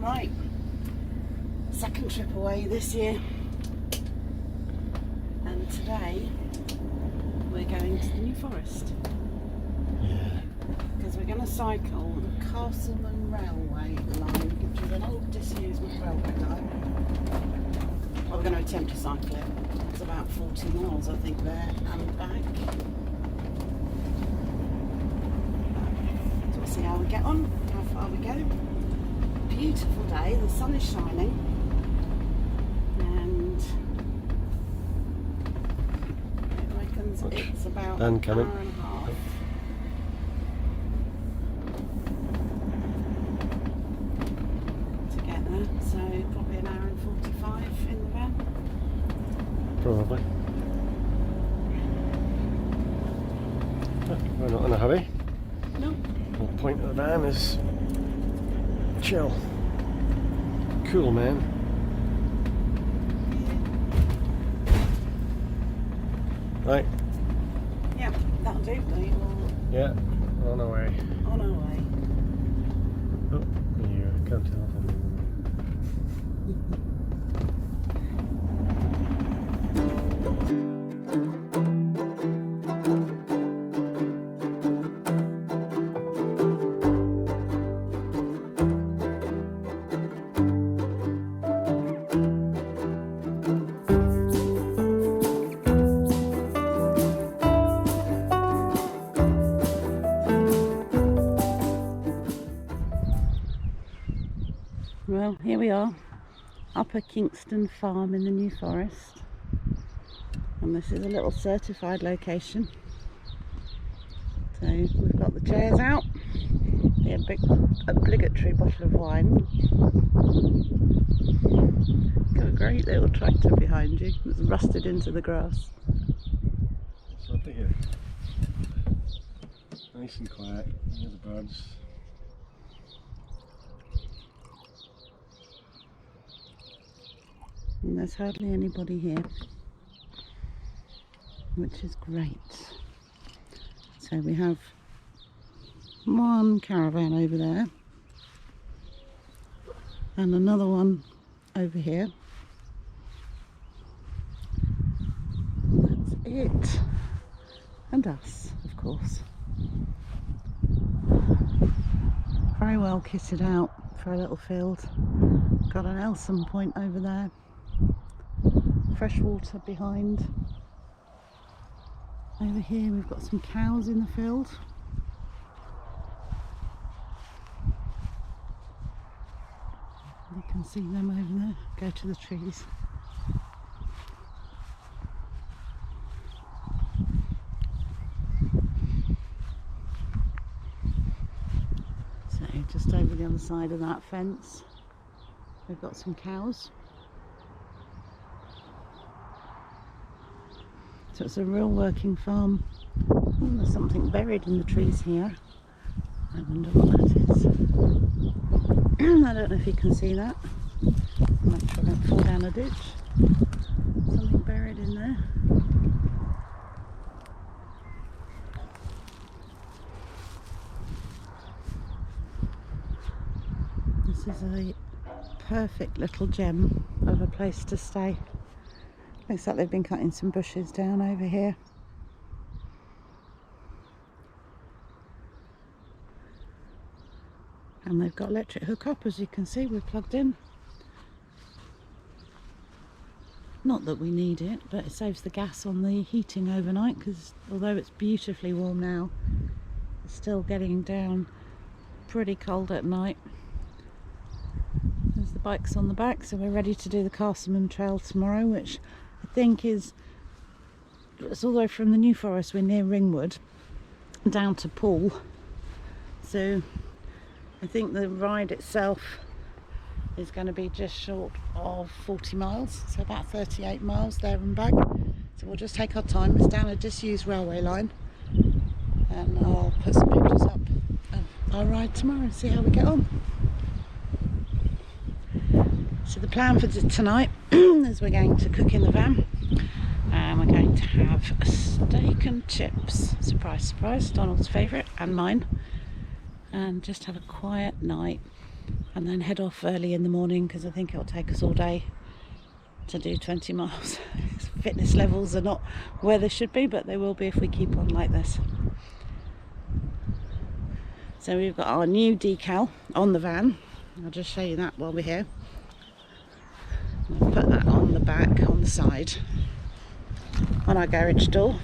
Right, second trip away this year, and today we're going to the New Forest. Yeah. Because we're going to cycle the Castleman Railway line, which is an old disused railway line. Well, we're going to attempt to cycle it. It's about 40 miles, I think, there and back. So we'll see how we get on, how far we go. Beautiful day, the sun is shining, and it reckons it's about an hour and a half. To get there, so probably an hour and 45 in the van. Probably. We're not in a hurry. No. The point of the van is chill. Cool, man. Right. Yeah, that'll do. We will Yeah, on our way. on our way. Oh, you can't tell. Well, here we are, Upper Kingston Farm in the New Forest, and this is a little certified location. So we've got the chairs out, the obligatory bottle of wine. Got a great little tractor behind you that's rusted into the grass. It's lovely here. Nice and quiet. Hear the birds. And there's hardly anybody here, which is great. So we have one caravan over there and another one over here. That's it. And us, of course. Very well kitted out for a little field. Got an Elson point over there. Fresh water behind. Over here we've got some cows in the field. You can see them over there. Go to the trees. So just over the other side of that fence we've got some cows. So it's a real working farm. Oh, there's something buried in the trees here. I wonder what that is. I don't know if you can see that. Make sure I don't fall down a ditch. Something buried in there. This is a perfect little gem of a place to stay. Looks like they've been cutting some bushes down over here. And they've got electric hook-up, as you can see. We're plugged in. Not that we need it, but it saves the gas on the heating overnight, because although it's beautifully warm now, it's still getting down pretty cold at night. There's the bikes on the back, so we're ready to do the Castleman Trail tomorrow, which I think it's all the way from the New Forest. We're near Ringwood down to Poole, so I think the ride itself is going to be just short of 40 miles, so about 38 miles there and back. So we'll just take our time. It's down a disused railway line, and I'll put some pictures up of our ride tomorrow and see how we get on. So the plan for tonight is we're going to cook in the van, and we're going to have a steak and chips, surprise surprise, Donald's favourite and mine, and just have a quiet night and then head off early in the morning because I think it'll take us all day to do 20 miles. Fitness levels are not where they should be, but they will be if we keep on like this. So we've got our new decal on the van. I'll just show you that while we're here. I'll put that on the back, on the side, on our garage door.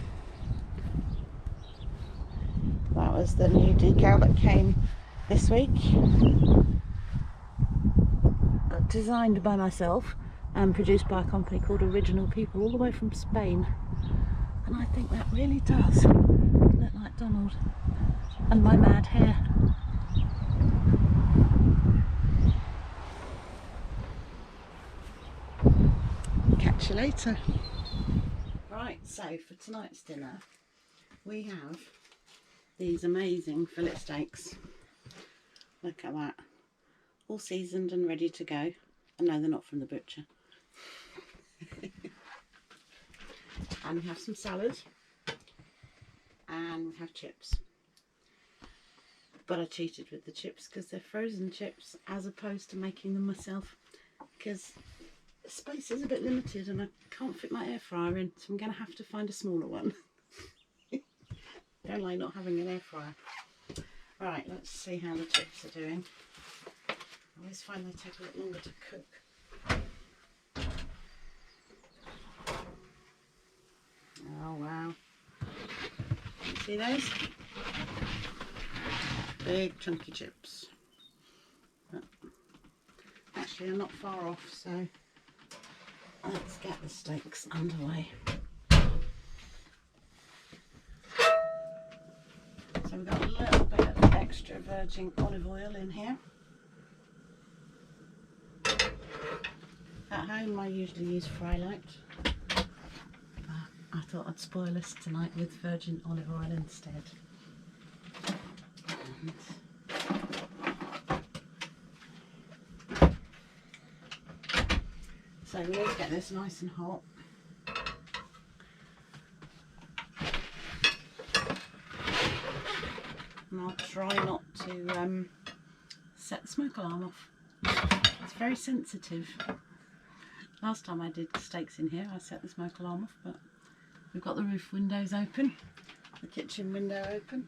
That was the new decal that came this week. Designed by myself and produced by a company called Original People, all the way from Spain. And I think that really does look like Donald and my mad hair. Catch you later. Right, so for tonight's dinner we have these amazing fillet steaks. Look at that, all seasoned and ready to go. And no, they're not from the butcher. And we have some salad and we have chips, but I cheated with the chips because they're frozen chips as opposed to making them myself, because space is a bit limited and I can't fit my air fryer in, so I'm going to have to find a smaller one. Don't like not having an air fryer. Right, let's see how the chips are doing. I always find they take a bit longer to cook. Oh wow, you see those? Big chunky chips. But actually they're not far off, so let's get the steaks underway. So we've got a little bit of extra virgin olive oil in here. At home I usually use Frylight. I thought I'd spoil us tonight with virgin olive oil instead. So we need to get this nice and hot. And I'll try not to set the smoke alarm off. It's very sensitive. Last time I did steaks in here I set the smoke alarm off, but we've got the roof windows open, the kitchen window open.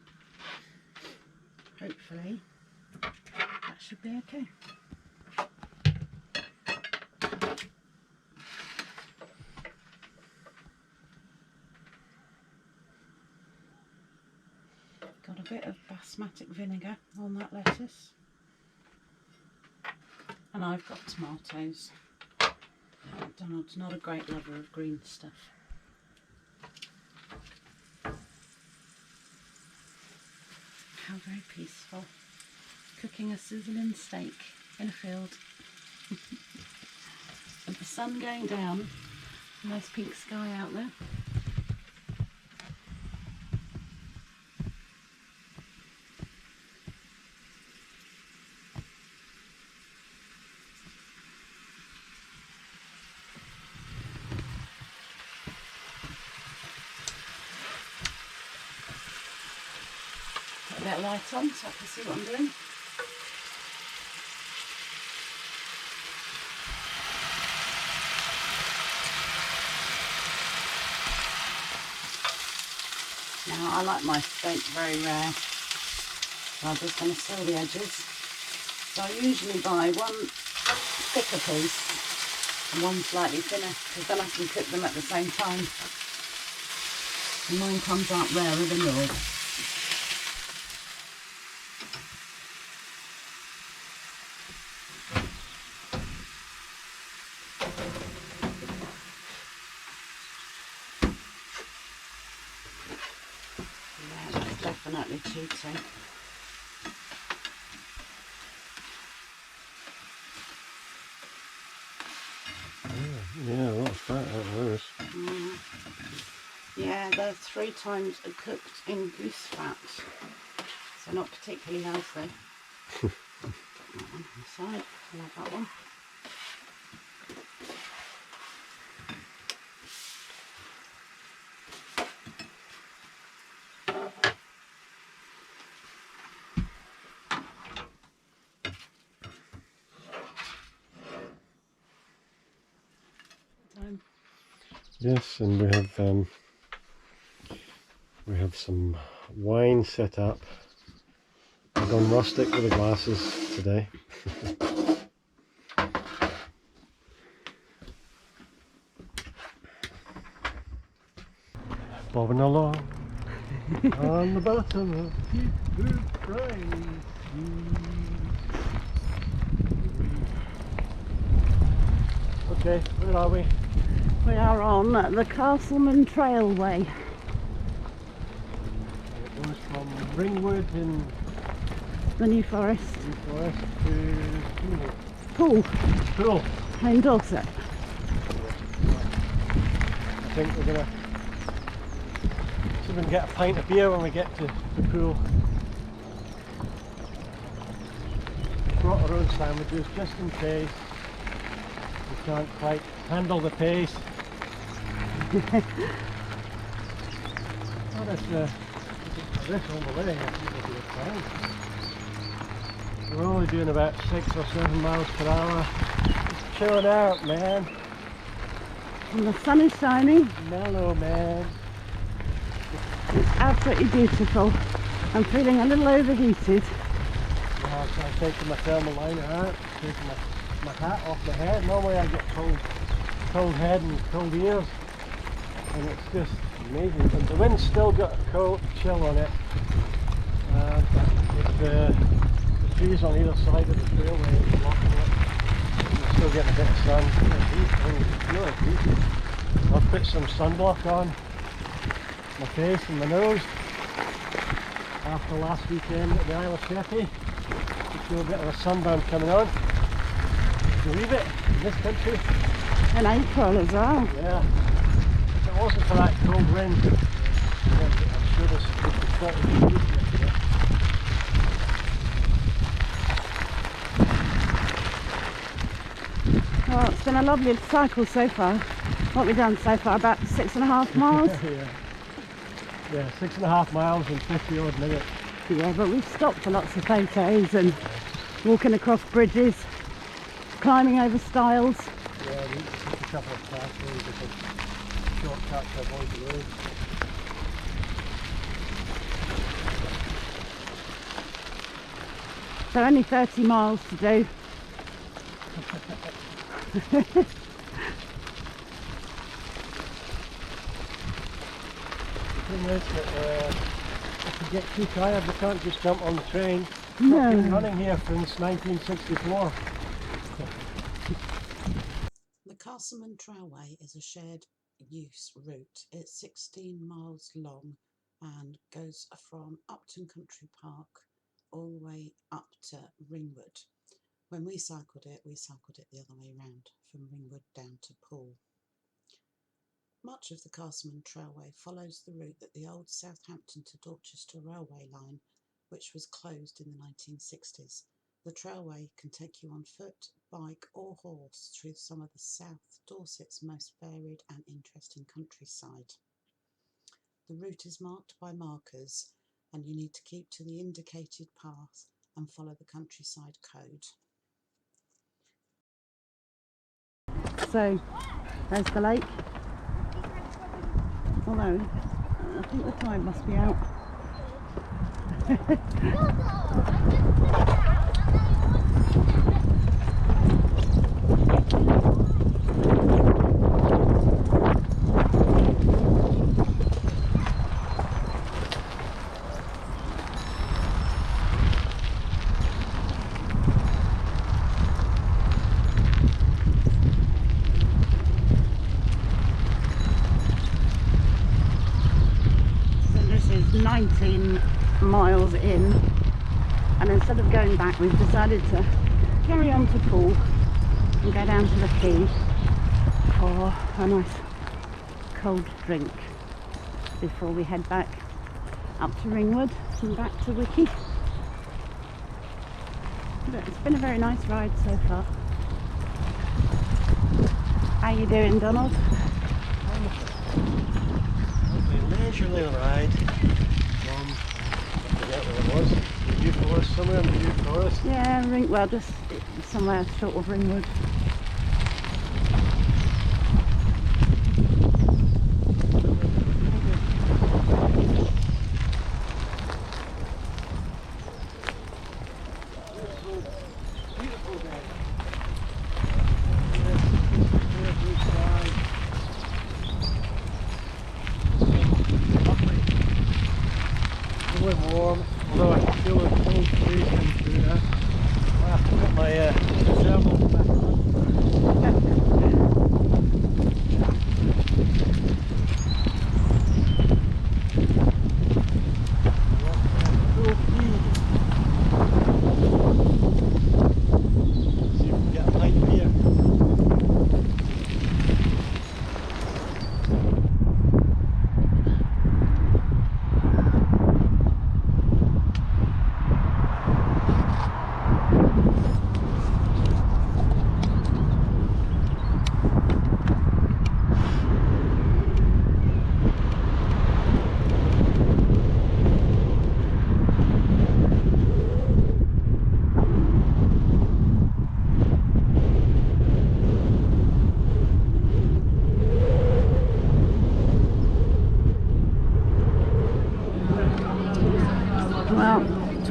Hopefully that should be okay. Got a bit of basmati vinegar on that lettuce. And I've got tomatoes. Donald's not a great lover of green stuff. How very peaceful. Cooking a sizzling steak in a field. With the sun going down. Nice pink sky out there. Put a bit of light on so I can see what I'm doing. Now I like my steak very rare, so I'm just going to seal the edges. So I usually buy one thicker piece and one slightly thinner, because then I can cook them at the same time. And mine comes out rarer than yours. Definitely cheating. Yeah, a lot of fat out of those. Yeah, they're 3 times cooked in goose fat, so not particularly healthy. That one on the side, I love that one. Yes, and we have some wine set up. I've gone rustic with the glasses today. Bobbing along on the bottom of the Quays. Okay, where are we? We are on the Castleman Trailway. It goes from Ringwood in The New Forest. New Forest to Poole Poole. in Dorset. I think we're gonna see if we can get a pint of beer when we get to the Poole. Brought our own sandwiches just in case we can't quite handle the pace. Oh, this on the way, I think we'll be fine. We're only doing about 6 or 7 miles per hour. Just chilling out, man. And the sun is shining. Mellow, man. It's absolutely beautiful. I'm feeling a little overheated. Yeah, so I'm taking my thermal liner out, taking my hat off my head. Normally I get cold head and cold ears, and it's just amazing. And the wind's still got a cold chill on it, but with the trees on either side of the trailway blocking it, you're still getting a bit of sun. It's really decent. I've put some sunblock on my face and my nose after last weekend at the Isle of Sheppey. A bit of a sunburn coming on. Believe it, in this country. In April as well. Yeah. If it wasn't for that cold wind, I'm sure this would be 30 degrees yesterday. Well, it's been a lovely cycle so far. What we've done so far, about 6.5 miles. Yeah, 6.5 miles in 50 odd minutes. Yeah, but we've stopped for lots of photos and walking across bridges, climbing over stiles. Yeah, we took a couple of pathways, different shortcuts to avoid the road. So only 30 miles to do. The thing is that if we get too tired, we can't just jump on the train. No. I've been running here since 1964. The Castleman Trailway is a shared use route. It's 16 miles long and goes from Upton Country Park all the way up to Ringwood. When we cycled it the other way round, from Ringwood down to Poole. Much of the Castleman Trailway follows the route that the old Southampton to Dorchester railway line, which was closed in the 1960s. The trailway can take you on foot, bike or horse through some of the South Dorset's most varied and interesting countryside. The route is marked by markers and you need to keep to the indicated path and follow the countryside code. So there's the lake. Although I think the tide must be out. So this is 19 miles in, and instead of going back we've decided to carry on to Poole and go down to the quay for a nice cold drink before we head back up to Ringwood and back to Wiki. But it's been a very nice ride so far. How you doing, Donald? Lovely leisurely ride from, I forget where it was, the New Forest, somewhere in the New Forest. Yeah, well, just somewhere short of Ringwood.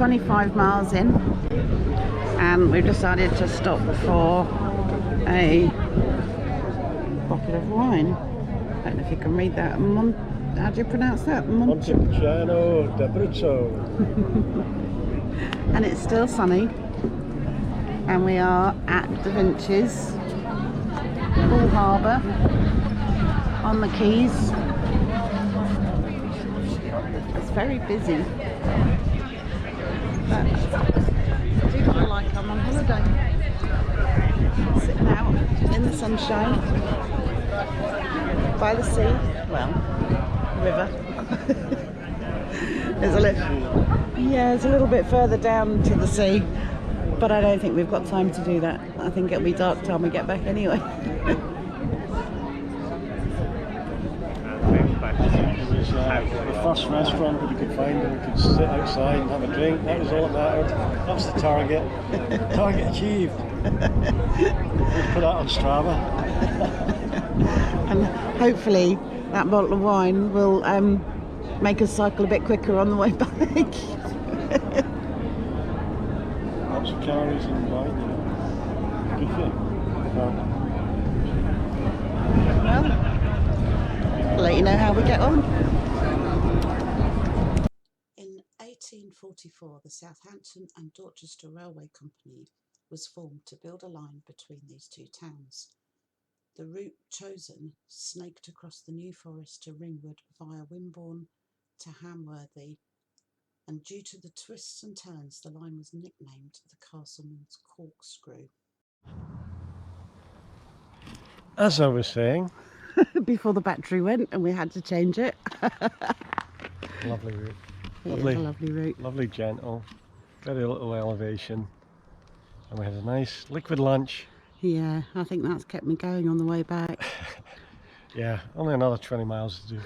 25 miles in, and we've decided to stop for a bottle of wine. I don't know if you can read that. How do you pronounce that? Montepulciano d'Abruzzo. And it's still sunny, and we are at the Vinches, Poole Harbour, on the Quays. It's very busy, but I do feel like I'm on holiday, sitting out in the sunshine by the sea, well, river. It's a little bit further down to the sea, but I don't think we've got time to do that. I think it'll be dark time we get back anyway. It was the first restaurant that we could find and we could sit outside and have a drink. That was all that mattered. That was the target. Target achieved. We'll put that on Strava. And hopefully that bottle of wine will make us cycle a bit quicker on the way back. Lots of calories in wine, you know. Good for you. Well, I'll let you know how we get on. In 1844, the Southampton and Dorchester Railway Company was formed to build a line between these two towns. The route chosen snaked across the New Forest to Ringwood via Wimborne to Hamworthy, and due to the twists and turns, the line was nicknamed the Castleman's Corkscrew. As I was saying, Before the battery went and we had to change it. lovely route. It is a lovely route. Lovely, gentle, very little elevation, and we had a nice liquid lunch. Yeah, I think that's kept me going on the way back. Yeah, only another 20 miles to do.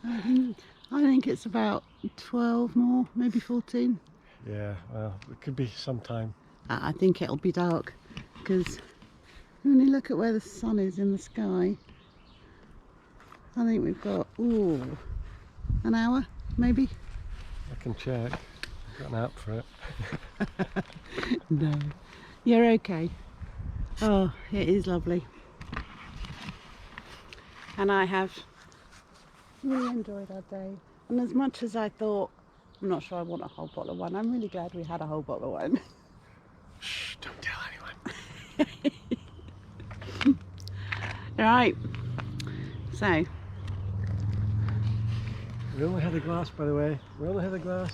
I think it's about 12 more, maybe 14. Yeah, well, it could be some time. I think it'll be dark, because when you look at where the sun is in the sky, I think we've got, an hour, maybe? I can check. I've got an app for it. No, you're okay. Oh, it is lovely. And I have really enjoyed our day. And as much as I thought, I'm not sure I want a whole bottle of wine, I'm really glad we had a whole bottle of wine. Shh, don't tell anyone. Right, so. We only had a glass, by the way. We only had a glass.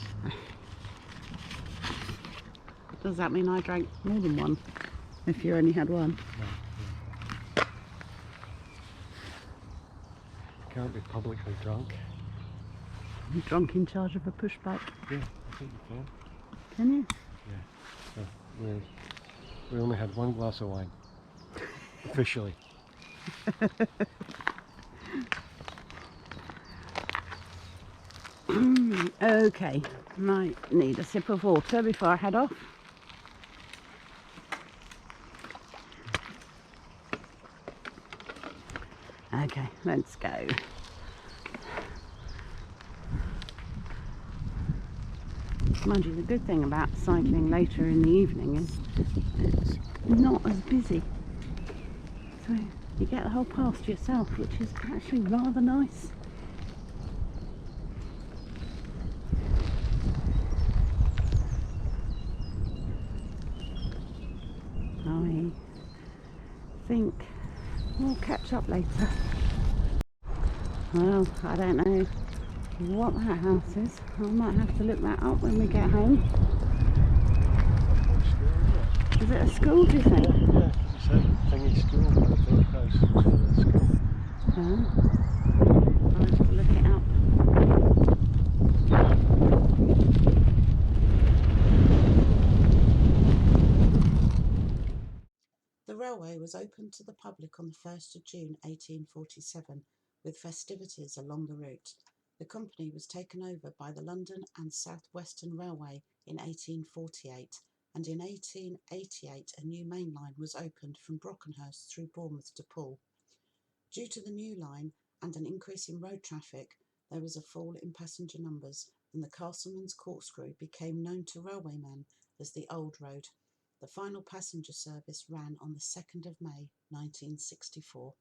Does that mean I drank more than one, if you only had one? No. You can't be publicly drunk. I'm drunk in charge of a push bike. Yeah, I think you can. Can you? Yeah. So we only had one glass of wine. Officially. Okay, might need a sip of water before I head off. Okay, let's go. Mind you, the good thing about cycling later in the evening is it's not as busy. So you get the whole pass to yourself, which is actually rather nice. I think we'll catch up later. Well, I don't know what that house is. I might have to look that up when we get home. Is it a school, do you think? Yeah, it said thingy school. I think that was for the school. I'll have to look it up. The railway was opened to the public on the 1st of June 1847 with festivities along the route. The company was taken over by the London and South Western Railway in 1848, and in 1888 a new main line was opened from Brockenhurst through Bournemouth to Poole. Due to the new line and an increase in road traffic, there was a fall in passenger numbers, and the Castleman's Corkscrew became known to railwaymen as the Old Road. The final passenger service ran on the 2nd of May 1964.